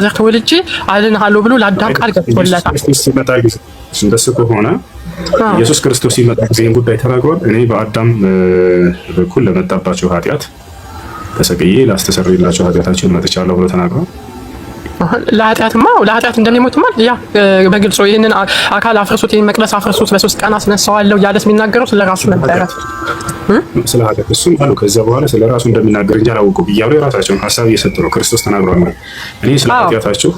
ዘር ተወልጄ አድንሃለሁ ብሎ ለአዳም ቃል ገብቶለታል። እንደሱ ከሆነ ኢየሱስ ክርስቶስ ሲመጣ ጊዜን ጉዳይ ተናግሯል። እኔ በአዳም በኩል ለመጣባቸው ኃጢአት ተሰቅዬ ላስተሰርይላቸው ኃጢአታቸውን መጥቻለሁ ብሎ ተናግሯል። ለኃጢአት እንደሚሞትማ ያ በግልጽ ይህንን አካል አፍርሱት፣ ይህን መቅደስ አፍርሱት፣ በ3 ቀን አስነሳዋለሁ እያለስ የሚናገረው ስለ ራሱ ነበረ። ስለ ኃጢአት እሱም አሉ። ከዛ በኋላ ስለ ራሱ እንደሚናገር እንጂ አላወቁም እያሉ የራሳቸውን ሀሳብ እየሰጡ ነው። ክርስቶስ ተናግሯል። እኔ ስለ ኃጢአታችሁ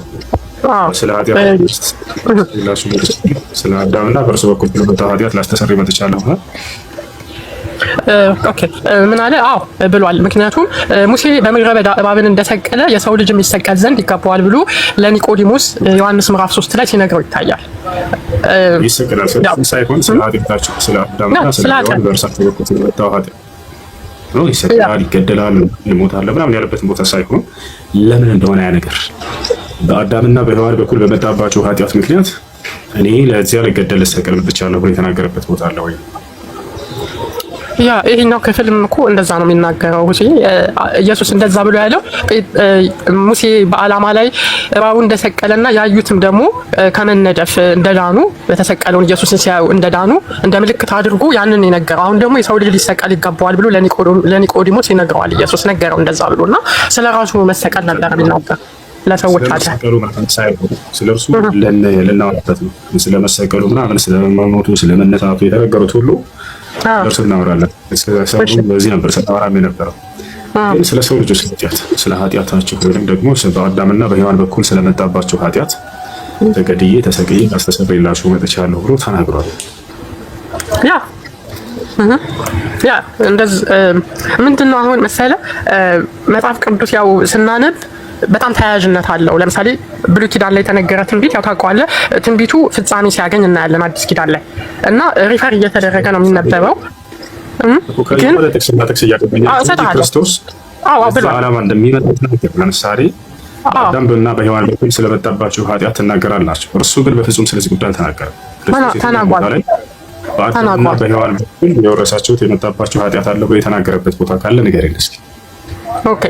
ስለ አዳምና በእርሱ በኩል ስለመጣው ኃጢአት ላስተሰርይ መጥቻለሁ። ኦኬ ምን አለ? አዎ ብሏል። ምክንያቱም ሙሴ በምድረ በዳ እባብን እንደሰቀለ የሰው ልጅ የሚሰቀል ዘንድ ይገባዋል ብሎ ለኒቆዲሞስ ዮሐንስ ምዕራፍ 3 ላይ ሲነግረው ይታያል። ይሰቀላል ሳይሆን ስለ ኃጢአታቸው ስለ አዳምና ስለ ሔዋን በእርሳቸው በኩል ስለመጣው ኃጢአት ነው። ይሰቀላል፣ ይገደላል፣ ይሞታል ምናምን ያለበትን ቦታ ሳይሆን ለምን እንደሆነ ያ ነገር በአዳምና በሔዋን በኩል በመጣባቸው ኃጢአት ምክንያት እኔ ለዚያ ልገደል ልሰቀል መጥቻለሁ ብሎ የተናገረበት ቦታ አለ ወይ? ያ ይሄኛው ክፍልም እኮ እንደዛ ነው የሚናገረው። ኢየሱስ እንደዛ ብሎ ያለው ሙሴ በዓላማ ላይ እባቡ እንደሰቀለና ያዩትም ደግሞ ከመነደፍ እንደዳኑ በተሰቀለውን ኢየሱስን ሲያዩ እንደዳኑ እንደ ምልክት አድርጎ ያንን የነገረው። አሁን ደግሞ የሰው ልጅ ሊሰቀል ይገባዋል ብሎ ለኒቆዲሞስ ይነግረዋል። ኢየሱስ ነገረው እንደዛ ብሎና ስለ ራሱ መሰቀል ነበር የሚናገር ለሰዎች ስለመሰቀሉ ምናምን ሳይሆን ስለርሱ ለናወጣት ነው። ስለመሰቀሉ ምናምን ስለመሞቱ ስለመነሳቱ የተነገሩት ሁሉ እርሱ እናወራለን። በዚህ ነበር ስናወራም የነበረው። ግን ስለ ሰው ልጆች ኃጢአት ስለ ኃጢአታቸው ወይም ደግሞ በአዳምና በሔዋን በኩል ስለመጣባቸው ኃጢአት ተገድዬ ተሰቅዬ አስተሰርይላችሁ መጥቻለሁ ብሎ ተናግሯል። ያ እንደዚህ ምንድነው አሁን መሰለ መጽሐፍ ቅዱስ ያው ስናነብ በጣም ተያያዥነት አለው። ለምሳሌ ብሉይ ኪዳን ላይ የተነገረ ትንቢት ያው ታውቀዋለህ፣ ትንቢቱ ፍጻሜ ሲያገኝ እናያለን አዲስ ኪዳን ላይ እና ሪፈር እየተደረገ ነው የሚነበበው። ግን ክርስቶስ ዓላማ እንደሚመጣ ለምሳሌ በአዳምና በሔዋን በኩል ስለመጣባቸው ኃጢአት ትናገራላችሁ፣ እርሱ ግን በፍጹም ስለዚህ ጉዳይ አልተናገረም። ተናግሯል። በአዳምና በሔዋን በኩል የወረሳችሁት የመጣባቸው ኃጢአት አለ ብሎ የተናገረበት ቦታ ካለ ንገረኝ እስኪ። ኦኬ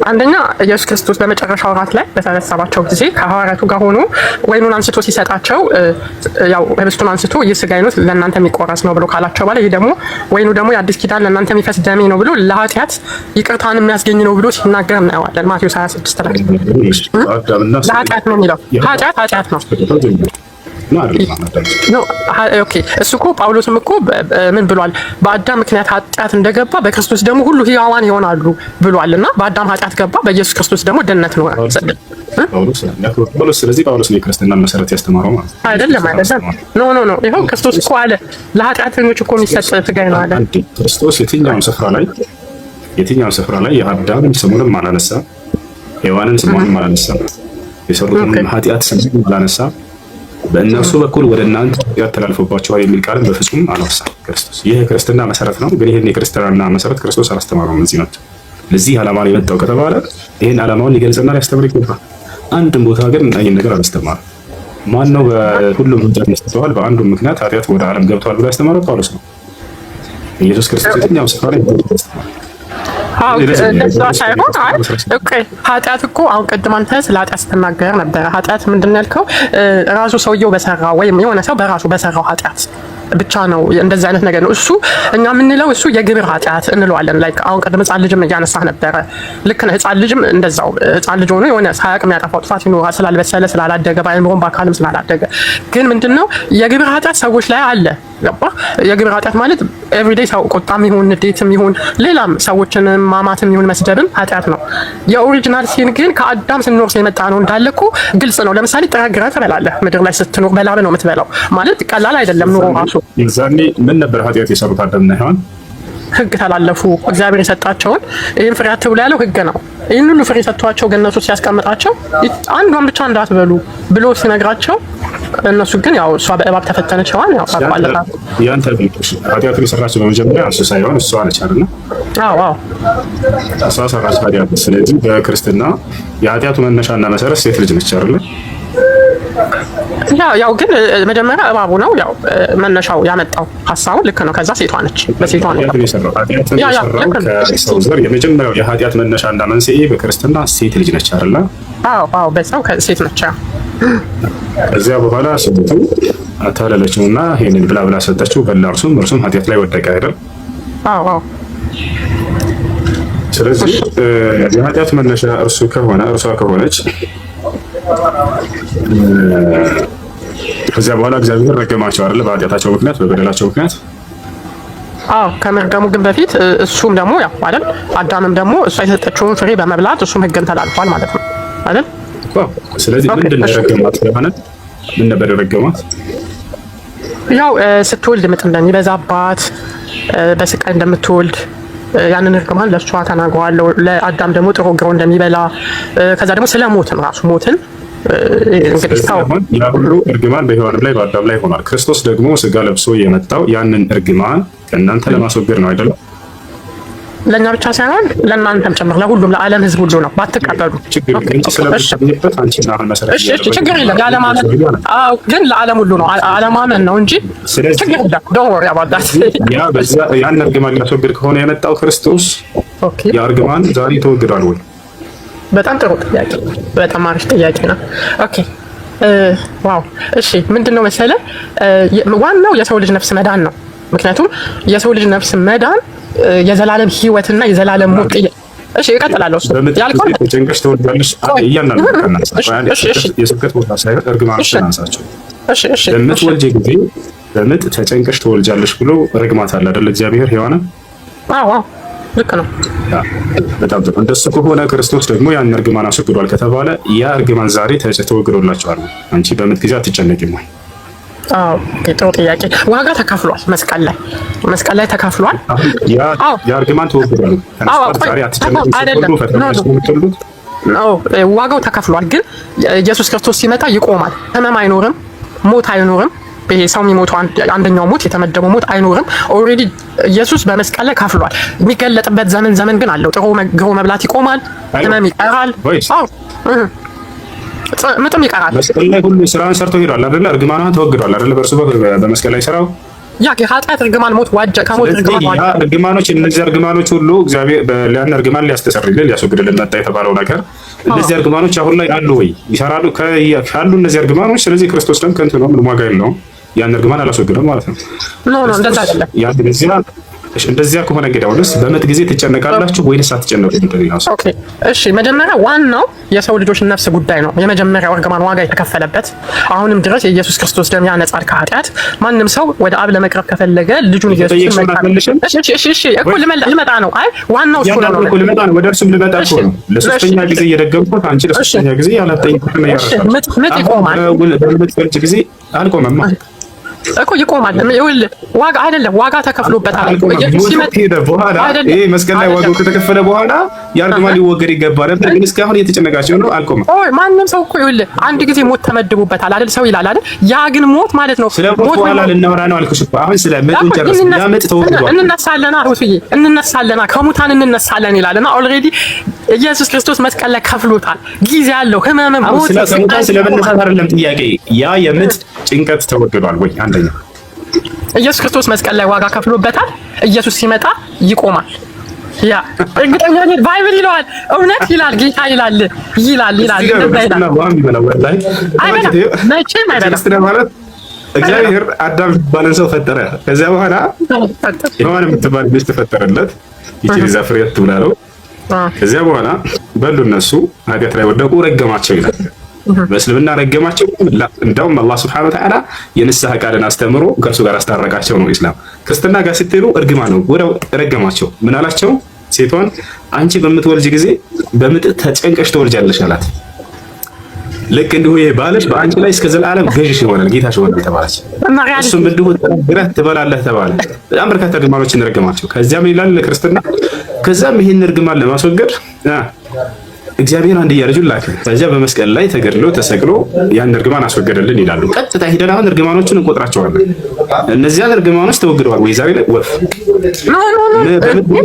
አንደኛ ኢየሱስ ክርስቶስ በመጨረሻው ራት ላይ በተሰበሰባቸው ጊዜ ከሐዋርያቱ ጋር ሆኖ ወይኑን አንስቶ ሲሰጣቸው ያው ህብስቱን አንስቶ ይህ ሥጋዬ ነው ለእናንተ የሚቆረስ ነው ብሎ ካላቸው በኋላ ይህ ደግሞ ወይኑ ደግሞ የአዲስ ኪዳን ለእናንተ የሚፈስ ደሜ ነው ብሎ ለኃጢአት ይቅርታን የሚያስገኝ ነው ብሎ ሲናገር እናየዋለን። ማቴዎስ 26 ላይ ለኃጢአት ነው የሚለው ኃጢአት ነው። ኦኬ እሱ እኮ ጳውሎስም እኮ ምን ብሏል? በአዳም ምክንያት ኃጢአት እንደገባ በክርስቶስ ደግሞ ሁሉ ሕያዋን ይሆናሉ ብሏልና በአዳም ኃጢአት ገባ፣ በኢየሱስ ክርስቶስ ደግሞ ድነት ነው ጳውሎስ። ስለዚህ ጳውሎስ ነው የክርስትናን መሰረት ያስተማረው ማለት ነው። አይደለም ኖ ይኸው ክርስቶስ እኮ አለ ለኃጢአተኞች እኮ የሚሰጥ ሥጋዬ ነው አለ ክርስቶስ። የትኛውም ስፍራ ላይ የአዳምን ስሙንም አላነሳ፣ ሔዋንን ስሙንም አላነሳ፣ የሰሩትን ኃጢአት ስሙንም አላነሳ። በእነርሱ በኩል ወደ እናንተ ኃጢአት ተላልፎባቸዋል የሚል ቃልን በፍጹም አላወሳም ክርስቶስ። ይህ የክርስትና መሰረት ነው። ግን ይህን የክርስትና መሰረት ክርስቶስ አላስተማረውም። እዚህ ናቸው ለዚህ ዓላማ ነው የመጣው ከተባለ ይህን ዓላማውን ሊገልጽና ሊያስተምር ይገባል። አንድም ቦታ ግን ይህን ነገር አላስተማረም። ማን ነው በሁሉም ኃጢአት መስጥተዋል በአንዱ ምክንያት ኃጢአት ወደ ዓለም ገብተዋል ብሎ ያስተማረው? ጳውሎስ ነው። ኢየሱስ ክርስቶስ የትኛውም ስፍራ ላይ ያስተማረው ሳይሆን ኃጢአት እኮ አሁን ቅድም አንተ ስለ ኃጢአት ስትናገር ነበረ። ኃጢአት ምንድን ነው ያልከው? ራሱ ሰውየው በሰራው ወይም የሆነ ሰው በራሱ በሰራው ኃጢአት ብቻ ነው እንደዚህ አይነት ነገር ነው። እሱ እኛ የምንለው እሱ የግብር ኃጢአት እንለዋለን። ላይክ አሁን ቅድም ህፃን ልጅም እያነሳህ ነበረ። ልክ ነህ። ህፃን ልጅም እንደዛው ህፃን ልጅ ሆኖ የሆነ ሳያውቅ የሚያጠፋው ጥፋት ይኖራል፣ ስላልበሰለ ስላላደገ፣ በአእምሮም በአካልም ስላላደገ። ግን ምንድነው የግብር ኃጢአት ሰዎች ላይ አለ። ገባህ? የግብር ኃጢአት ማለት ኤቭሪዴይ ሰው ቁጣም ይሁን ንዴትም ይሁን ሌላም ሰዎችን ማማትም ይሁን መስደብም ኃጢአት ነው። የኦሪጂናል ሲን ግን ከአዳም ስንኖር የመጣ ነው እንዳለ እኮ ግልጽ ነው። ለምሳሌ ጥረግረህ ትበላለህ። ምድር ላይ ስትኖር በላብ ነው የምትበላው። ማለት ቀላል አይደለም ኑሮ ራሱ። የዛኔ ምን ነበር ኃጢአት የሰሩት አዳምና ሔዋን? ህግ ተላለፉ። እግዚአብሔር የሰጣቸውን ይህን ፍሬ አትብሉ ያለው ህግ ነው። ይህን ሁሉ ፍሬ ሰጥቷቸው ገነቱ ሲያስቀምጣቸው አንዷን ብቻ እንዳትበሉ ብሎ ሲነግራቸው እነሱ ግን ያው እሷ በእባብ ተፈተነች። ሔዋን ያው ታውቃለህ። ያንተ ቤቶች ኃጢአቱን የሰራችው በመጀመሪያ እሱ ሳይሆን እሷ ነች አይደል? አዎ እሷ ሰራች ኃጢአት። ስለዚህ በክርስትና የኃጢአቱ መነሻና መሰረት ሴት ልጅ ነች አይደል? ያው ግን መጀመሪያ እባቡ ነው ያው መነሻው ያመጣው ሀሳቡ ልክ ነው። ከዛ ሴቷ ነች በሴቷ ነው የሰራው ከሰው ዘር የመጀመሪያው የኃጢአት መነሻ እና መንስኤ በክርስትና ሴት ልጅ ነች አይደል? አዎ በዛው ከሴት ነች። ከዚያ በኋላ ሴቱ አታለለችውና ይሄንን ብላ ሰጠችው፣ በላ እርሱም ኃጢአት ላይ ወደቀ አይደል? አዎ ስለዚህ የኃጢአት መነሻ እርሷ ከሆነች ከዚያ በኋላ እግዚአብሔር ረገማቸው አይደል? በኃጢአታቸው ምክንያት በበደላቸው ምክንያት። ከመርገሙ ግን በፊት እሱም ደግሞ ያው አይደል? አዳምም ደግሞ እሷ የሰጠችውን ፍሬ በመብላት እሱም ሕግን ተላልፏል ማለት ነው አይደል? ስለዚህ ምንድን ነው የረገማት? ስለሆነ ምን ነበር የረገማት? ያው ስትወልድ ምጥ እንደሚበዛባት በስቃይ እንደምትወልድ ያንን እርግማን ለእሷ ተናግሯል። ለአዳም ደግሞ ጥሩ ግሮ እንደሚበላ ከዛ ደግሞ ስለ ሞትን ራሱ ሞትን እንግዲህ ያ ሁሉ እርግማን በሔዋንም ላይ በአዳም ላይ ሆኗል። ክርስቶስ ደግሞ ስጋ ለብሶ የመጣው ያንን እርግማን ከእናንተ ለማስወገድ ነው አይደለም? ለእኛ ብቻ ሳይሆን ለእናንተም ጭምር ለሁሉም ለዓለም ሕዝብ ሁሉ ነው። ባትቀበሉ ችግር የለም። ያለማመን ግን ለዓለም ሁሉ ነው። አለማመን ነው እንጂ ችግር የለም። ዶንት ወሪ አባውት ዳት። ያን እርግማን ሊያስወግድ ከሆነ የመጣው ክርስቶስ ያ እርግማን ዛሬ ተወግዷል ወይ? በጣም ጥሩ ጥያቄ፣ በጣም አሪፍ ጥያቄ ነው። ኦኬ ዋው እሺ፣ ምንድነው መሰለ ዋናው የሰው ልጅ ነፍስ መዳን ነው። ምክንያቱም የሰው ልጅ ነፍስ መዳን የዘላለም ህይወትና የዘላለም ሞት። እሺ እቀጥላለሁ። እሱ ያልከው ተጨንቀሽ ተወልጃለሽ እያናለ የስብከት ቦታ ሳይሆን እርግማኖች እናንሳቸው። እሺ በምጥ ተጨንቀሽ ተወልጃለሽ ብሎ ረግማት አለ አይደል? እግዚአብሔር ሔዋንን አዎ ልክ ነው። በጣም ጥሩ። እንደሱ ከሆነ ክርስቶስ ደግሞ ያን እርግማን አስወግዷል ከተባለ ያ እርግማን ዛሬ ተወግዶላችኋል። አንቺ በምጥ ጊዜ አትጨነቂም ወይ? ጥሩ ጥያቄ። ዋጋ ተከፍሏል። መስቀል ላይ ተከፍሏል። ያ እርግማን ተወግዷል። ዛሬ አትጨነቂም። ዋጋው ተከፍሏል። ግን ኢየሱስ ክርስቶስ ሲመጣ ይቆማል። ህመም አይኖርም፣ ሞት አይኖርም። ይሄ ሰው የሚሞተው አንደኛው ሞት የተመደበው ሞት አይኖርም። ኦልሬዲ ኢየሱስ በመስቀል ላይ ከፍሏል። የሚገለጥበት ዘመን ግን አለው። ጥሩ ግሮ መብላት ይቆማል። ህመም ይቀራል። ምጥም ይቀራል። መስቀል ላይ ሁሉ ስራን ሰርቶ ሄዷል አይደለ? እርግማኗን ተወግዷል አይደለ? በእርሱ በመስቀል ላይ ስራው የኃጢአት እርግማን ሞት ዋጀ ከሞት እርግማኖች እነዚህ እርግማኖች ሁሉ እግዚአብሔር ያን እርግማን ሊያስተሰርይልን ሊያስወግድልን መጣ የተባለው ነገር እነዚህ እርግማኖች አሁን ላይ አሉ ወይ? ይሰራሉ ካሉ እነዚህ እርግማኖች። ስለዚህ ክርስቶስ ደም ከንቱ ነው፣ ምንም ዋጋ የለውም። ያን እርግማን አላስወግድም ማለት ነው። እንደዛ አይደለም። እንደዚያ ከሆነ እንግዲህ አሁንስ በምጥ ጊዜ ትጨነቃላችሁ ወይስ አትጨነቁም? ኦኬ እሺ፣ መጀመሪያ ዋናው የሰው ልጆች ነፍስ ጉዳይ ነው። የመጀመሪያው እርግማን ዋጋ የተከፈለበት አሁንም ድረስ የኢየሱስ ክርስቶስ ደም ያነጻል ከኃጢአት። ማንም ሰው ወደ አብ ለመቅረብ ከፈለገ ልጁን ኢየሱስን ልመጣ ነው። አይ ዋናው እሱ ነው። ወደ እርሱም ልመጣ እኮ ነው። ለሶስተኛ ጊዜ እየደገምኩት አንቺ ለሶስተኛ ጊዜ ያላጠይቁት ነው ያረጋል። ምጥ ይቆማል። በምጥ ጊዜ አልቆመም እኮ ይቆማል። ይኸውልህ ዋጋ አይደለም፣ ዋጋ ተከፍሎበታል። በኋላ ይሄ መስቀል ላይ ዋጋው ከተከፈለ በኋላ የእርግማን ሊወገድ ይገባ ነበር። ግን እስካሁን እየተጨነቃችሁ ነው። አልቆመም። ማንም ሰው እኮ ይኸውልህ አንድ ጊዜ ሞት ተመድቦበታል አይደል? ሰው ይላል አይደል? ያ ግን ሞት ማለት ነው። ስለ ሞት በኋላ ልናወራ ነው አልኩሽ እኮ። አሁን ስለ ምጡን ጨርሰን ያ ምጥ ተወግዷል። እንነሳለና ከሙታን እንነሳለን ይላልና ኦልሬዲ ኢየሱስ ክርስቶስ መስቀል ላይ ከፍሎታል። ጊዜ ያለው ህመም ሞት ስለመነሳት አይደለም ጥያቄ። ያ የምጥ ጭንቀት ተወግዷል ወይ? አንደኛ ኢየሱስ ክርስቶስ መስቀል ላይ ዋጋ ከፍሎበታል። ኢየሱስ ሲመጣ ይቆማል። ያ እርግጠኛ ነኝ። ባይብል ይለዋል፣ እውነት ይላል፣ ጌታ ይላል። እግዚአብሔር አዳም ባለን ሰው ፈጠረ። ከዚያ በኋላ ሔዋን የምትባል ሚስት ፈጠረለት። ይቺ ዛ ፍሬ ትብላ ነው። ከዚያ በኋላ በሉ እነሱ ኃጢአት ላይ ወደቁ፣ ረገማቸው ይላል። በእስልምና ረገማቸው። እንደውም አላህ ሱብሓነሁ ወተዓላ የንስሐ ቃልን አስተምሮ ከእርሱ ጋር አስታረቃቸው ነው ኢስላም። ክርስትና ጋር ስትሄዱ እርግማን ነው፣ ወዲያው ረገማቸው። ምን አላቸው? ሴቷን አንቺ በምትወልጅ ጊዜ በምጥ ተጨንቀሽ ትወልጃለሽ አላት። ልክ እንዲሁ ይሄ ባልሽ በአንቺ ላይ እስከ ዘላለም ገዥሽ ይሆናል፣ ጌታሽ ይሆናል ተባለች። እሱም እንዲሁ ግረህ ትበላለህ ተባለ። በጣም በርካታ እርግማኖችን ረገማቸው። ከዚያም ይላል ክርስትና፣ ከዛም ይህን እርግማን ለማስወገድ እግዚአብሔር አንድያ ልጁን ላከ። ከዚያ በመስቀል ላይ ተገድሎ ተሰቅሎ ያን እርግማን አስወገደልን ይላሉ። ቀጥታ ሄደን አሁን እርግማኖችን እንቆጥራቸዋለን። እነዚያን እርግማኖች ተወግደዋል ወይ? ዛሬ ላይ ወፍ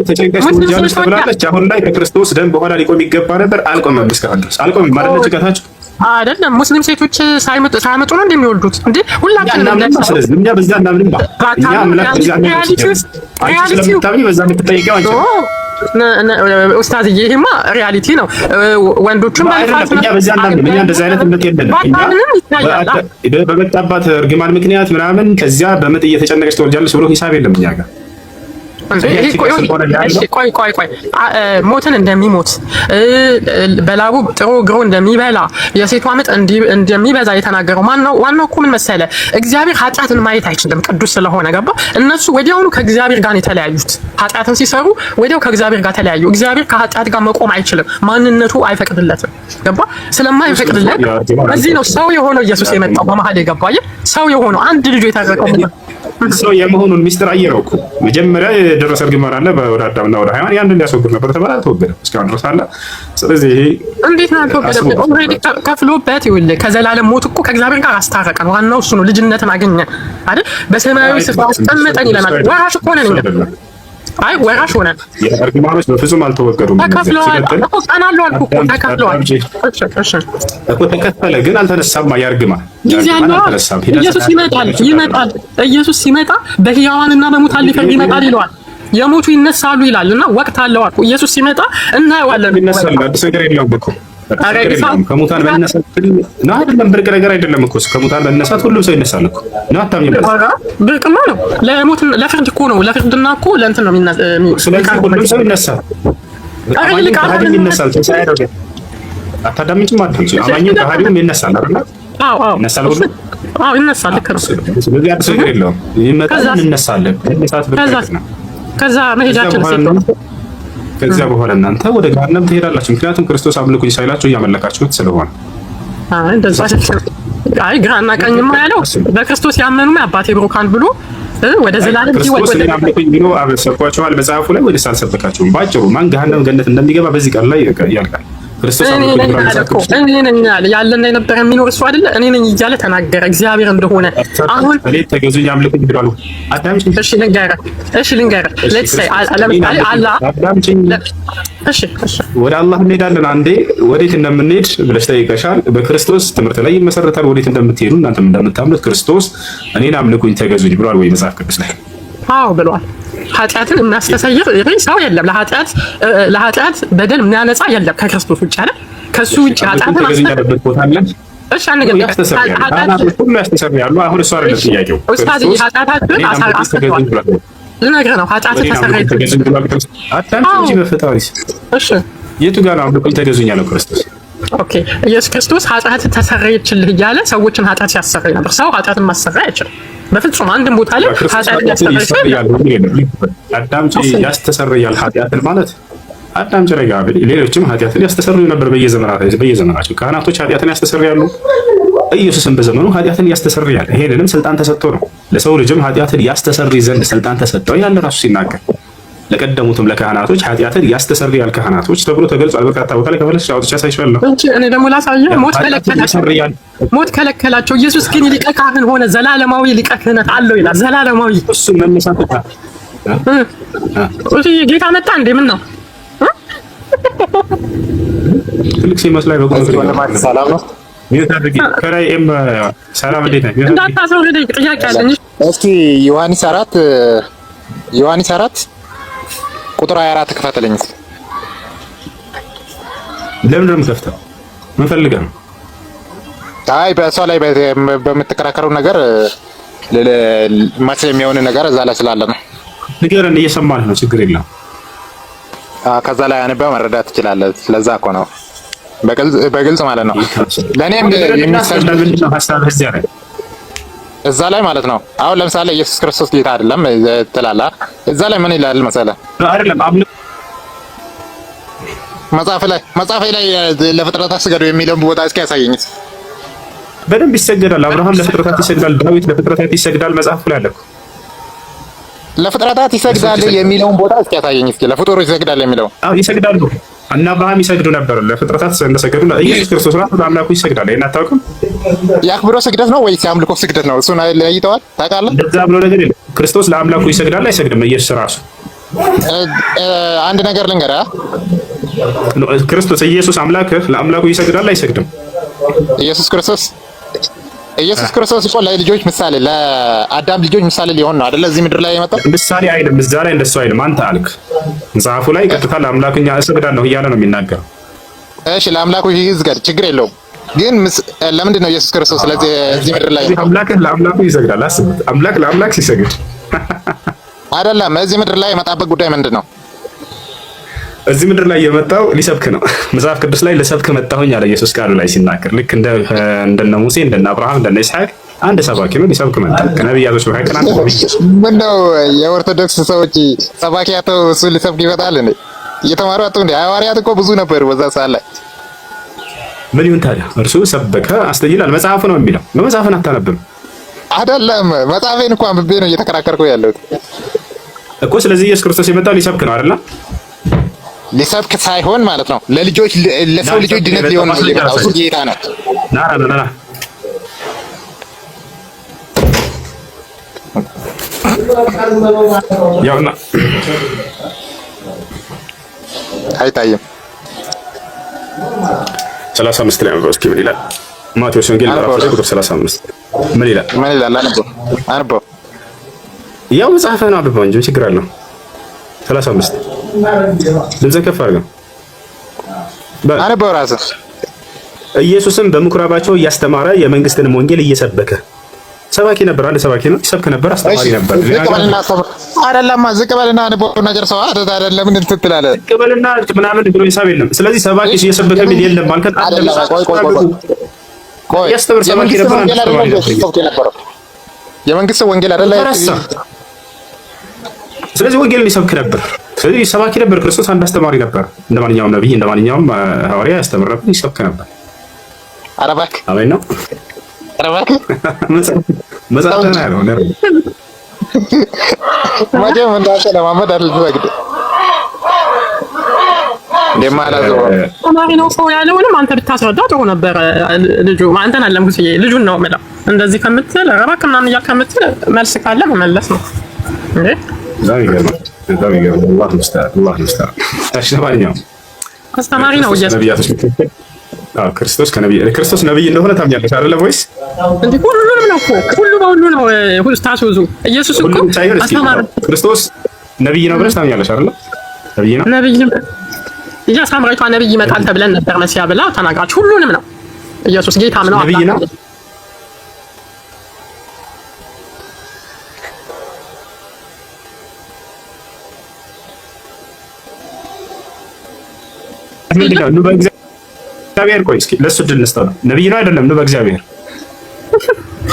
ተጨንቀሽ ትወልጃለሽ ተብላለች። አሁን ላይ ከክርስቶስ ደም በኋላ ሊቆም ይገባ ነበር። አልቆመም። እስካሁን ድረስ አልቆመም። ማለት ጭንቀታችሁ አይደለም ሙስሊም ሴቶች ሳይመጡ ነው እንደሚወልዱት እንዴ? ሁላችንም እናምንም። ስለዚህ እኛ በዛ እናምንም። እኛ አምላክ በዛ ኡስታዝዬ ይሄማ ሪያሊቲ ነው። ወንዶቹም እኛ በዛ እናምንም። እኛ እንደዛ አይነት እምነት የለንም። እኛ በመጣባት እርግማን ምክንያት ምናምን ከዚያ በምጥ እየተጨነቀች ትወልጃለች ብሎ ሂሳብ የለም እኛ ጋር። ቆይ ሞትን እንደሚሞት በላቡ ጥሩ ግሮ እንደሚበላ የሴቷ ምጥ እንደሚበዛ የተናገረው ማነው? ዋናው እኮ ምን መሰለ፣ እግዚአብሔር ኃጢአትን ማየት አይችልም ቅዱስ ስለሆነ ገባ። እነሱ ወዲያውኑ ከእግዚአብሔር ጋር የተለያዩት ኃጢአትን ሲሰሩ ወዲያው ከእግዚአብሔር ጋር ተለያዩ። እግዚአብሔር ከኃጢአት ጋር መቆም አይችልም፣ ማንነቱ አይፈቅድለትም ገባ። ስለማይፈቅድለት በዚህ ነው ሰው የሆነው ኢየሱስ የመጣው በመሀል የገባ ሰው የሆነው አንድ ልጁ የታረቀው ሰው የመሆኑን ሚስጥር አየረው እኮ መጀመሪያ የደረሰ እርግማን አለ ወደ አዳምና ወደ ሔዋን ያን እንዲያስወግድ ነበር ተባለ። አልተወገደም እስካሁን ድረስ አለ። ስለዚህ እንዴት ነው አልተወገደም? ኦልሬዲ ከፍሎበት ይኸውልህ ከዘላለም ሞት እኮ ከእግዚአብሔር ጋር አስታረቀን። ዋናው እሱ ነው። ልጅነትን አገኘን አይደል? በሰማያዊ ስፍራ አስቀመጠን ይለናል። ወራሽ እኮ ነን እኛ። አይ ወራሽ ሆነን የእርግማኖች በፍጹም አልተወገዱም። ተከፍለዋል እኮ ቀናለሁ አልኩ እኮ ተከፍለዋል እኮ ተከፈለ፣ ግን አልተነሳም። ያርግማ ኢየሱስ ይመጣል። ኢየሱስ ሲመጣ በሕያዋንና በሙታን ሊፈርድ ይመጣል ይለዋል። የሞቱ ይነሳሉ ይላል እና ወቅት አለው አልኩ። ኢየሱስ ሲመጣ እናየዋለን። ይነሳል። አዲስ ነገር የለውም እኮ ከሙታን መነሳት ነው አይደለም? ብርቅ ነገር አይደለም እኮ ከሙታን መነሳት ሁሉም ሰው ይነሳል እኮ ነው። አታምኝም? ብርቅማ ነው። ለሞት ለፍርድ እኮ ነው። ለፍርድና እኮ ለእንትን ነው ስለዚህ ሁሉም ሰው ይነሳል። አማኝም ይነሳል። ተሳይ ነው። አታዳምጪም? አታምጪ? አማኝም ከሃዲም ይነሳል አይደል? አዎ ይነሳል። ሁሉ ይነሳል። ልክ ነው። ስለዚህ አዲስ ነገር የለውም። ይመጣል፣ እንነሳለን። መነሳት ብርቅ ነው። ከዛ መሄጃችን ሲሆን ከዚያ በኋላ እናንተ ወደ ገሃነም ትሄዳላችሁ። ምክንያቱም ክርስቶስ አምልኩኝ ሳይላችሁ እያመለካችሁት ስለሆነ። አይ ግራና ቀኝማ ያለው በክርስቶስ ያመኑም አባቴ ብሩካን ብሎ ወደ ዘላለም ሕይወት ወደ አምልኩኝ ብሎ ሰብኳችኋል መጽሐፉ ላይ ወይስ አልሰበካችሁም? ባጭሩ ማን ገሃነም ገነት እንደሚገባ በዚህ ቃል ላይ ያልቃል። ክርስቶስ እኔ ነኝ ያለና የነበረ የሚኖር እሱ አይደለ? እኔ ነኝ እያለ ተናገረ እግዚአብሔር እንደሆነ። አሁን እኔ ተገዙኝ አምልኩኝ ብሏል። አዳምጪኝ። እሺ ልንገርህ ሌትስ ሴይ ለምሳሌ አላህ ወደ አላህ እንሄዳለን። አንዴ ወዴት እንደምንሄድ ብለሽ ጠይቀሻል። በክርስቶስ ትምህርት ላይ ይመሰረታል። ወዴት እንደምትሄዱ እናንተም እንደምታምኑት ክርስቶስ እኔን አምልኩኝ ተገዙኝ ብሏል ወይ መጽሐፍ ቅዱስ ላይ? አዎ ብሏል። ኃጢአትን የሚያስተሰይር ሰው የለም። ለኃጢአት በደል የሚያነጻ የለም ከክርስቶስ ውጭ አይደል? ከሱ ውጭ ኃጢአትን ያለበት ቦታ አለ። እሺ አንገል ሁሉ ያስተሰርያሉ። አሁን እሱ አይደለም ጥያቄው። ኡስታዝ ኃጢአታችን አሳርቷል። ልነግርህ ነው። ኃጢአት ተሰረየ አታምጪ በፈጣሪስ። እሺ የቱ ጋር ነው አምልኩኝ ተገዙኝ ያለው ክርስቶስ? ኦኬ ኢየሱስ ክርስቶስ ኃጢአት ተሰረየችልህ እያለ ሰዎችን ኃጢአት ሲያሰረይ ነበር። ሰው ኃጢአትን ማሰረይ አይችልም በፍጹም። አንድም ቦታ ላይ ኃጢአትን ያስተሰርያል። አዳምጪ። ያስተሰርያል ኃጢአትን ማለት አዳምጪ። ረጋ ብለሽ ሌሎችም ኃጢአትን ያስተሰርዩ ነበር በየዘመናቸው። ካህናቶች ኃጢአትን ያስተሰርያሉ። ኢየሱስም በዘመኑ ኃጢአትን ያስተሰርያል። ይሄንንም ስልጣን ተሰጥቶ ነው። ለሰው ልጅም ኃጢአትን ያስተሰርይ ዘንድ ስልጣን ተሰጠው ያለ ራሱ ሲናገር ለቀደሙትም ለካህናቶች ኃጢአትን ያስተሰርያል ካህናቶች ተብሎ ተገልጿል። በርካታ ቦታ ላይ ከፈለግሽ አውጥቼ አሳይሻለሁ። እኔ ደግሞ ላሳየህ። ሞት ከለከላቸው። ኢየሱስ ግን ሊቀ ካህን ሆነ። ዘላለማዊ ሊቀ ክህነት አለው ይላል። ዘላለማዊ እሱ መነሳት ጌታ መጣ እንዴ? ምን ነው ትልቅ ሲመስል በቁጥር ሰላም ነው። ከራይም ሰላም እንዴት ነህ? እንዳታስወርደኝ ጥያቄ አለኝ። እስኪ ዮሐንስ 4 ቁጥር 24 ክፈትልኝ። ለምን ነው የምከፍተው? ምን ፈልገህ ነው? አይ በእሷ ላይ በምትከራከረው ነገር ማስለ የሚሆን ነገር እዛ ላይ ስላለ ነው። ንገረን፣ እየሰማንህ ነው። ችግር የለም። ከዛ ላይ አንበህ መረዳት ትችላለህ። ስለዛ እኮ ነው በግልጽ ማለት ነው። ለኔም የሚሰልም ሐሳብ እዛ ላይ ማለት ነው። አሁን ለምሳሌ ኢየሱስ ክርስቶስ ጌታ አይደለም ትላለህ። እዛ ላይ ምን ይላል መሰለህ? አይደለም መጽሐፍ ላይ ለፍጥረታት ስገዱ የሚለውን ቦታ እስኪ ያሳየኝ። በደንብ ይሰገዳል። አብርሃም ለፍጥረታት ይሰግዳል። ዳዊት ለፍጥረታት ይሰግዳል። መጽሐፉ ላይ አለ እኮ። ለፍጥረታት ይሰግዳል የሚለውን ቦታ እስኪ ያሳየኝ። እስኪ ለፍጡሩ ይሰግዳል የሚለው ይሰግዳሉ። እና አብርሃም ይሰግዱ ነበር። ለፍጥረታት እንደሰገዱ ኢየሱስ ክርስቶስ ራሱ ለአምላኩ ይሰግዳል። ይሄን አታውቅም? የአክብሮ ስግደት ነው ወይስ የአምልኮ ስግደት ነው? እሱን ለይተዋል ታውቃለህ? እንደዛ ብሎ ነገር የለም። ክርስቶስ ለአምላኩ ይሰግዳል አይሰግድም? ኢየሱስ ራሱ አንድ ነገር ልንገርህ። ክርስቶስ ኢየሱስ አምላክህ ለአምላኩ ይሰግዳል አይሰግድም? ኢየሱስ ክርስቶስ እኮ ለልጆች ምሳሌ ለአዳም ልጆች ምሳሌ ሊሆን ነው አይደለ? እዚህ ምድር ላይ የመጣው ምሳሌ አይደለም። እዛ ላይ እንደሱ አይደለም። አንተ አልክ መጽሐፉ ላይ ቀጥታ ለአምላክኛ እሰግዳለሁ እያለ ነው የሚናገረው። እሺ ለአምላኩ ይስገድ፣ ችግር የለውም። ግን ለምንድን ነው ኢየሱስ ክርስቶስ ስለዚህ እዚህ ምድር ላይ አምላክ ለአምላኩ ይሰግዳል? አስቡት፣ አምላክ ለአምላክ ሲሰግድ አይደለም። እዚህ ምድር ላይ የመጣበት ጉዳይ ምንድን ነው? እዚህ ምድር ላይ የመጣው ሊሰብክ ነው። መጽሐፍ ቅዱስ ላይ ልሰብክ መጣሁኝ አለ ኢየሱስ ቃሉ ላይ ሲናገር። ልክ እንደነ ሙሴ፣ እንደነ አብርሃም፣ እንደነ ይስሐቅ አንድ ሰባኪ ነው፣ ሊሰብክ መጣ። ከነቢያቶች መካከል አንዱ ነብይ። ምነው የኦርቶዶክስ ሰዎች ሰባኪ አተው እሱ ሊሰብክ ይመጣል እንዴ? እየተማሩ አተው እንዴ? ሐዋርያት እኮ ብዙ ነበሩ በዛ ሰዓት ላይ። ምን ይሁን ታዲያ? እርሱ ሰበከ አስተይላል። መጽሐፉ ነው የሚለው። መጽሐፍን አታነብም አይደለም? መጽሐፌን እኮ አንብቤ ነው እየተከራከርኩ ያለሁት እኮ። ስለዚህ ኢየሱስ ክርስቶስ የመጣው ሊሰብክ ነው አይደል? ሊሰብክ ሳይሆን ማለት ነው ለልጆች ለሰው ልጆች ድነት ሊሆን ነው የመጣው። እሱ ጌታ ነው። ና ያውና አይታይም። 35 ላይ አንብበው እስኪ ምን ይላል? ማቴዎስ ወንጌል ምዕራፍ 3 ቁጥር 35 ምን ይላል? አንብበው። ያው መጽሐፍህን አንብበው እንጂ ችግር አለው። 35 ድምፅህን ከፍ አድርገው አንብበው ራስህ። ኢየሱስም በምኩራባቸው እያስተማረ የመንግስትንም ወንጌል እየሰበከ ሰባኪ ነበር። አንድ ሰባኪ ነው፣ ይሰብክ ነበር፣ አስተማሪ ነበር። አይደለም ዝቅ በልና አንብበው ነገር ሰው አይደለም ምን ትላለህ? ዝቅ በልና ምናምን ብሎ ሂሳብ የለም። ስለዚህ ሰባኪ እየሰበከ ምን የለም ማለት አይደለም። ቆይ ያስተምር ሰባኪ ነበር፣ አስተማሪ ነበር። የመንግስት ወንጌል አይደለም። ስለዚህ ወንጌልን ይሰብክ ነበር። ስለዚህ ሰባኪ ነበር። ክርስቶስ አንድ አስተማሪ ነበር። እንደማንኛውም ነብይ፣ እንደማንኛውም ሐዋርያ ያስተምር ነበር፣ ይሰብክ ነበር። አረባክ አሜን ነው። አረባክ መጽሐፍ ነው ያለው ነው ማጀም እንዳሰ ለማመድ አልፈቅድ እንደማላዘው ተማሪ ነው ሰው ያለውንም አንተ ብታስረዳ ጥሩ ነበር። ልጁ አንተን አለም ጉስዬ ልጁን ነው የምለው። እንደዚህ ከምትል አረባክ ምናምን እያልክ ከምትል መልስ ካለ መመለስ ነው እንዴ? ዛሬ አላህ ሙስተዓን አሽማኛው አስተማሪ ነው ነብያቶች። ክርስቶስ ክርስቶስ ነብይ እንደሆነ ታምኛለሽ አይደለ? ወይስ እንዴ? ሁሉንም ነው እኮ ሁሉ በሁሉ ነው ታስወዙ። ኢየሱስ እኮ አስተማሪ ክርስቶስ ነብይ ነው ብለሽ ታምኛለሽ አይደለ? ነብይ ነው። ነብይ ሳምራዊቷ ነብይ ይመጣል ተብለን ነበር መሲያ ብላ ተናግራችሁ። ሁሉንም ነው ኢየሱስ ጌታም ነው ነብይ ነው። ነው በእግዚአብሔር ቆይ እስኪ ለሱ ድል እንስጠው። ነብይ ነው አይደለም? ነው በእግዚአብሔር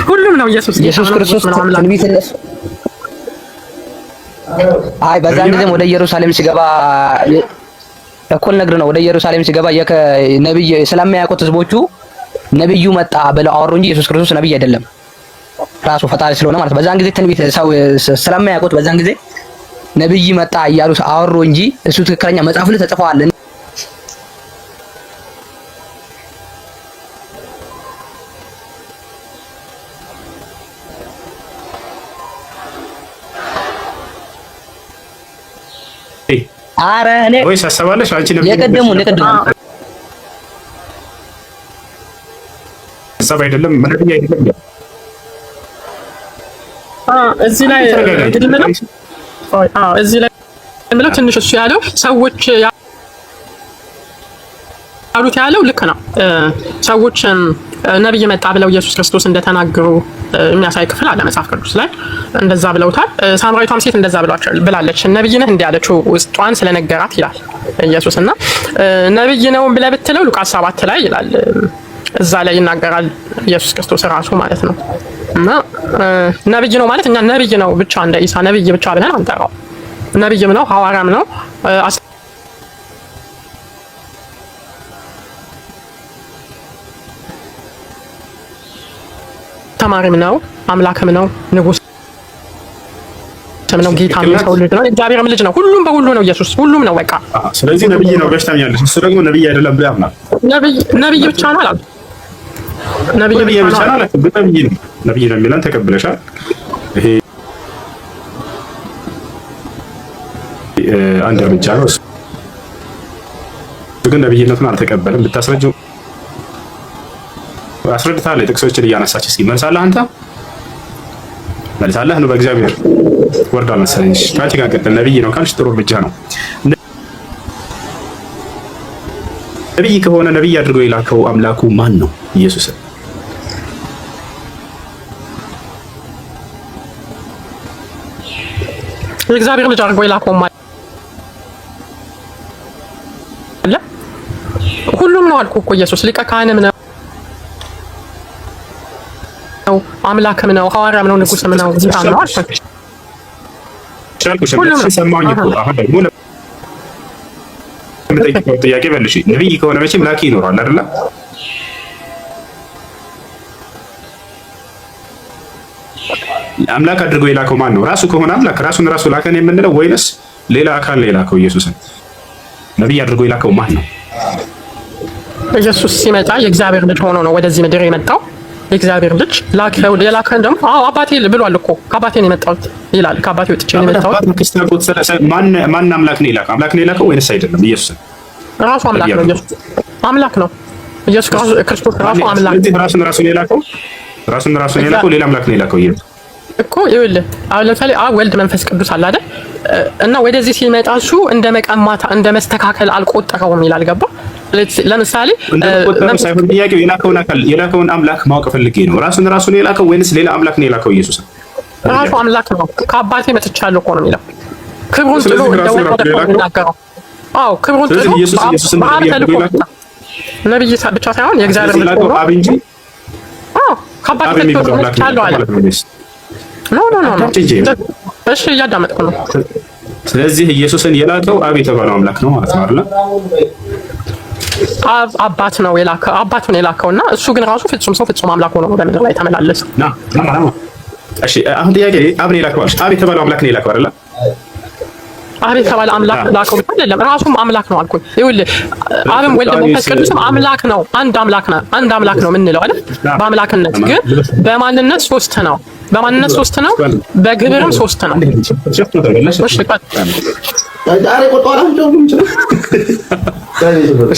ሁሉም ነው ኢየሱስ ክርስቶስ ትንቢት እንደሱ። አይ በዛን ጊዜም ወደ ኢየሩሳሌም ሲገባ እኮል ነግር ነው። ወደ ኢየሩሳሌም ሲገባ ነብይ ስለማያውቁት ህዝቦቹ ነብዩ መጣ ብለው አወሩ እንጂ ኢየሱስ ክርስቶስ ነብይ አይደለም፣ ራሱ ፈጣሪ ስለሆነ ማለት። በዛን ጊዜ ትንቢት ሰው ስለማያውቁት በዛን ጊዜ ነብይ መጣ እያሉ አወሩ እንጂ እሱ ትክክለኛ መጽሐፍ ላይ ተጽፏል። አረ እኔ ወይስ አሰባለሽ አንቺ ነብይ የቀደሙ ሐሳብ አይደለም ነብይ አይደለም። እዚህ ላይ እንግዲህ ምንም እዚህ ላይ ምንም ትንሽ እሱ ያለው ሰዎች ያሉት ያለው ልክ ነው። ሰዎችን ነብይ መጣ ብለው ኢየሱስ ክርስቶስ እንደተናገሩ የሚያሳይ ክፍል አለ መጽሐፍ ቅዱስ ላይ። እንደዛ ብለውታል። ሳምራዊቷም ሴት እንደዛ ብላለች። ነብይ ነህ እንዲህ ያለችው ውስጧን ስለነገራት ይላል ኢየሱስና ነብይ ነው ብለህ ብትለው ሉቃስ 7 ላይ ይላል። እዛ ላይ ይናገራል ኢየሱስ ክርስቶስ ራሱ ማለት ነው። እና ነብይ ነው ማለት እኛ ነብይ ነው ብቻ እንደ ኢሳ ነብይ ብቻ ብለን አንጠራው። ነብይም ነው ሐዋርያም ነው ተማሪም ነው አምላክም ነው ንጉስም ነው ጌታም ነው ሰው ልጅ ነው እግዚአብሔርም ልጅ ነው። ሁሉም በሁሉ ነው ኢየሱስ ሁሉም ነው በቃ። ስለዚህ ነብይ ነው ብለሽ ታምኛለሽ። እሱ ደግሞ ነብይ አይደለም ብለህ አምናለህ። ነብይ ብቻ ነው አላልኩም። ነብይ ብቻ ነው አላልኩም። ነብይ ነው የሚለን ተቀብለሻል። ይሄ አንድ እርምጃ ነው። እሱ ግን ነብይነቱን አልተቀበለም። ብታስረጂው አስረድታለህ። ጥቅሶችን እያነሳች እስኪ መልሳለህ። አንተ መልሳለህ ነው። በእግዚአብሔር ወርዷል መሰለኝ። ካንቺ ጋር ቀጥል። ነብይ ነው ካልሽ ጥሩ እርምጃ ነው። ነብይ ከሆነ ነብይ አድርጎ የላከው አምላኩ ማን ነው? ኢየሱስ። የእግዚአብሔር ልጅ አድርጎ የላከው ማን አለ? ሁሉም ነው አልኩ እኮ። ኢየሱስ ሊቀ ካህንም ነው፣ አምላክም ነው፣ ሐዋርያም ነው፣ ንጉስም ነው፣ ጌታም ነው አልኩ። ሰማሁኝ እኮ። አሁን ደግሞ የምጠይቀው ጥያቄ መልሽ። ነብይ ከሆነ መቼም ላኪ ይኖራል አይደለ? አምላክ አድርጎ የላከው ማን ነው? ራሱ ከሆነ አምላክ ራሱን ራሱ ላከን የምንለው ወይንስ ሌላ አካል ነው የላከው? ኢየሱስን ነብይ አድርጎ የላከው ማን ነው? ኢየሱስ ሲመጣ የእግዚአብሔር ልጅ ሆኖ ነው ወደዚህ ምድር የመጣው። የእግዚአብሔር ልጅ ላከው። የላከን ደግሞ አባቴ ብሏል እኮ ከአባቴ ነው የመጣሁት ይላል። ከአባቴ ወጥቼ ነው የመጣሁት። ማን አምላክ ነው የላከው? አምላክ ነው የላከው ወይንስ አይደለም? ኢየሱስ ራሱ አምላክ ነው። ኢየሱስ አምላክ ነው። ኢየሱስ ክርስቶስ ራሱ አምላክ ነው። ራሱን ራሱ የላከው ሌላ አምላክ ነው የላከው ኢየሱስ እኮ። ይኸውልህ አሁን ለምሳሌ አብ ወልድ መንፈስ ቅዱስ አለ አይደል? እና ወደዚህ ሲመጣ እሱ እንደ መቀማት እንደ መስተካከል አልቆጠረውም ይላል። ገባ? ለምሳሌ ሳይሆን ጥያቄው የላከውን አምላክ ማወቅ ፈልጌ ነው። ራሱን የላከው ወይንስ ሌላ አምላክ ነው የላከው? ኢየሱስ ራሱ አምላክ ነው። ከአባቴ መጥቻለሁ እኮ ነው የሚለው። ክብሩን ጥሎ እንደወረደ ነው የሚናገረው። አዎ ክብሩን ጥሎ በአብ ተልኮ ነብይ ብቻ ሳይሆን የእግዚአብሔር ልጅ ሆኖ አብ እንጂ ከአባቴ ተልኮ መጥቻለሁ አለ። ኖ እሺ እያዳመጥኩ ነው። ስለዚህ ኢየሱስን የላከው አብ የተባለው አምላክ ነው ማለት ነው አይደል? አባት ነው የላከው፣ አባቱን የላከውና እሱ ግን ራሱ ፍጹም ሰው ፍጹም አምላክ ሆኖ ወደ ምድር ላይ ተመላለሰ። እሺ አሁን ጥያቄ አብ ነው የላከው። አብ የተባለው አምላክ ነው የላከው አይደል? አብ የተባለ አምላክ ላከው ብቻ አይደለም፣ ራሱም አምላክ ነው አልኩኝ። ይኸውልህ አብም ወልድ መንፈስ ቅዱስም አምላክ ነው። አንድ አምላክ ነው የምንለው አይደል? በአምላክነት ግን በማንነት ሶስት ነው። በግብርም ሶስት ነው።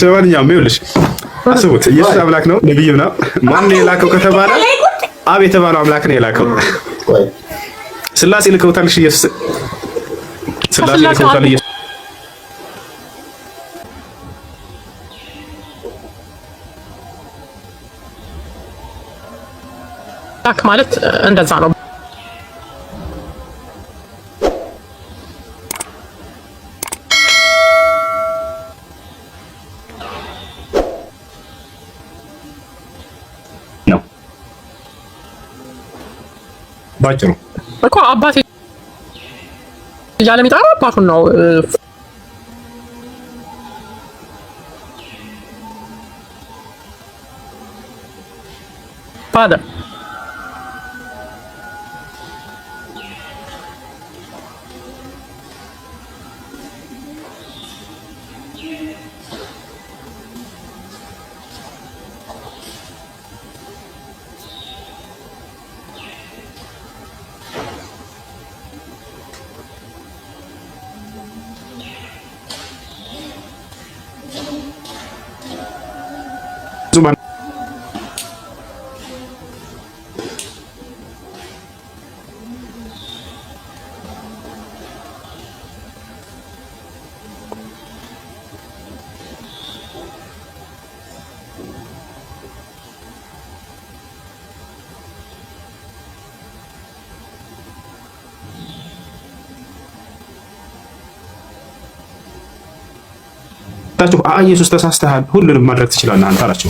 ለማንኛውም ይኸውልሽ አስቡት፣ ኢየሱስ አምላክ ነው፣ ነብይም ነው። ማን ነው የላከው ከተባለ አብ የተባለው አምላክ ነው የላከው። ስላሴ ልከውታል። እሺ ኢየሱስ ስላሴ ልከውታል። ኢየሱስ ማለት እንደዛ ነው። ባጭሩ እኮ አባቴ እያለ የሚጠራው አባቱን ነው። ፋደር ዙማን ኢየሱስ ተሳስተሃል፣ ሁሉንም ማድረግ ትችላለህ አንተ አላቸው።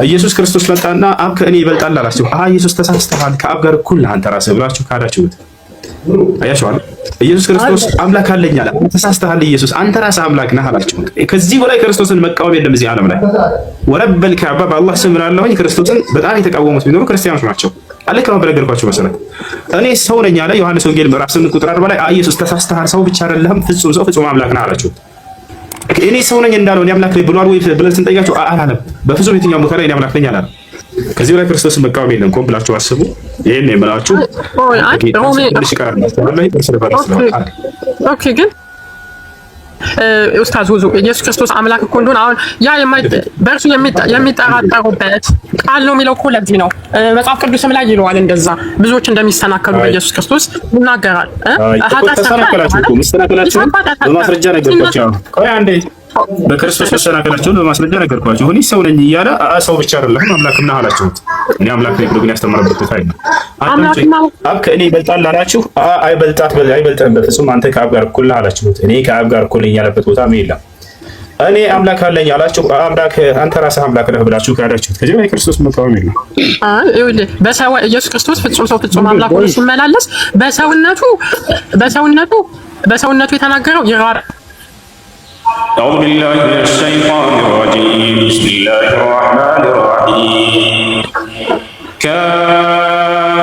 ኢየሱስ ክርስቶስ መጣና አብ ከእኔ ይበልጣል አላቸው። ኢየሱስ ተሳስተሃል፣ ከአብ ጋር እኩል ነህ አንተ ራስህ ብላችሁ ካዳችሁት። አያችሁ አይደል? ኢየሱስ ክርስቶስ አምላክ አለኝ አለ። ተሳስተሃል ኢየሱስ፣ አንተ ራስህ አምላክ ነህ አላቸው። ከዚህ በላይ ክርስቶስን መቃወም የለም እዚህ ዓለም ላይ። ወረበል ከዕባ በአላህ ስም እላለሁኝ። ክርስቶስን በጣም የተቃወሙት ቢኖሩ ክርስቲያኖች ናቸው። አለከ በነገርኳችሁ መሰረት እኔ ሰው ነኝ አለ። ዮሐንስ ወንጌል ምዕራፍ 8 ቁጥር 40 ላይ ኢየሱስ ተሳስተሃል፣ ሰው ብቻ አይደለም ፍጹም ሰው ፍጹም አምላክ ነህ አላቸው። እኔ ሰው ነኝ እንዳለው እኔ አምላክ ነኝ ብሏል ወይ ብለን ስንጠይቃቸው አላለም። በፍጹም የትኛው ቦታ ላይ እኔ አምላክ ነኝ አላለም። ከዚህ በላይ ክርስቶስን መቃወም የለም። ቆም ብላችሁ አስቡ። ይሄን ነው የምላችሁ። ኦኬ ግን ኡስታዝ ውዙ ኢየሱስ ክርስቶስ አምላክ እኮ እንደሆነ አሁን ያ በእርሱ የሚጠራጠሩበት ቃል ነው የሚለው እኮ ለዚህ ነው። መጽሐፍ ቅዱስም ላይ ይለዋል እንደዛ ብዙዎች እንደሚሰናከሉ በኢየሱስ ክርስቶስ ይናገራል። በማስረጃ ነገርኳቸው። ቆይ አንዴ በክርስቶስ መሰናከላቸውን በማስረጃ ነገርኳቸው። እኔ ሰው ነኝ እያለ ሰው ብቻ አይደለም አምላክም ነህ አላችሁት። እኔ አምላክ ነኝ ብሎ ግን ያስተማረበት ቦታ አይደለም። አብ ከእኔ ይበልጣል አላችሁ። አይበልጥም በፍጹም አንተ ከአብ ጋር እኩል ነህ አላችሁት። እኔ ከአብ ጋር እኩል ነኝ ያለበት ቦታ የለም። እኔ አምላክ አለኝ አላችሁ። አምላክ አንተ ራስህ አምላክ ነህ ብላችሁ ካዳችሁት ከዚህ ላይ ክርስቶስ መቃወም የለም። በሰው ኢየሱስ ክርስቶስ ፍጹም ሰው ፍጹም አምላክ ሆኖ ሲመላለስ በሰውነቱ የተናገረው ይራራ أعوذ بالله من الشيطان الرجيم بسم الله الرحمن الرحيم كافها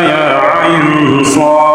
يا عين صاد